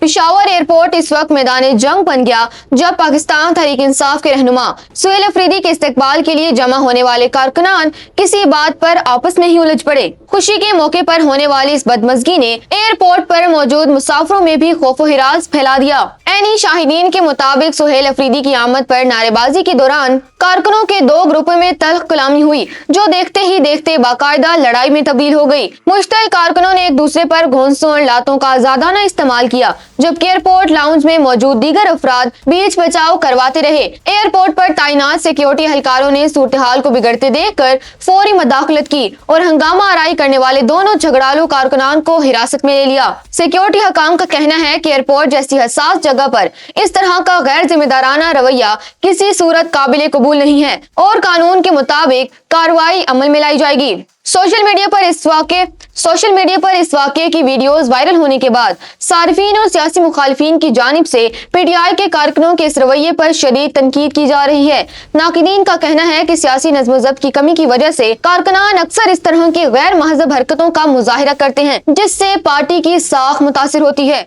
Peshawar airport इस वक्त मैदान जंग बन गया जब पाकिस्तान तहरीक इंसाफ के रहनुमा सुहेल अफरीदी के इस्तकबाल के लिए जमा होने वाले कारकुनान किसी बात पर आपस में ही उलझ पड़े। खुशी के मौके पर होने वाली इस बदमज़गी ने एयरपोर्ट पर मौजूद मुसाफिरों में भी खौफो हिरास फैला दिया। ऐनी शाहिदीन के मुताबिक सुहेल अफरीदी की आमद पर नारेबाजी के दौरान कारकुनों के दो ग्रुपों में तल्ख कलामी हुई, जो देखते ही देखते बाकायदा लड़ाई में तब्दील हो गई। मुश्तल कारकुनों ने एक दूसरे पर घोंसों और लातों का आजादाना इस्तेमाल किया, जबकि एयरपोर्ट लाउंज में मौजूद दीगर अफराद बीच बचाव करवाते रहे। एयरपोर्ट पर तैनात सिक्योरिटी एहलकारों ने सूरत हाल को बिगड़ते देखकर फौरी मदाखलत की और हंगामा आराई करने वाले दोनों झगड़ालू कारकुनान को हिरासत में ले लिया। सिक्योरिटी हकाम का कहना है कि एयरपोर्ट जैसी हसास जगह पर इस तरह का गैर जिम्मेदाराना रवैया किसी सूरत काबिल कबूल नहीं है और कानून के मुताबिक कार्रवाई अमल में लाई जाएगी। सोशल मीडिया पर इस वाक़े की वीडियोस वायरल होने के बाद सारिफीन और सियासी मुखालिफिन की जानिब से पीटीआई के कारकुनों के इस रवैये पर शदीद तनकीद की जा रही है। नाकिदीन का कहना है कि सियासी नज़्म ज़ब्त की कमी की वजह से कारकुनान अक्सर इस तरह की गैर महज़ब हरकतों का मुजाहिरा करते हैं, जिससे पार्टी की साख मुतासिर होती है।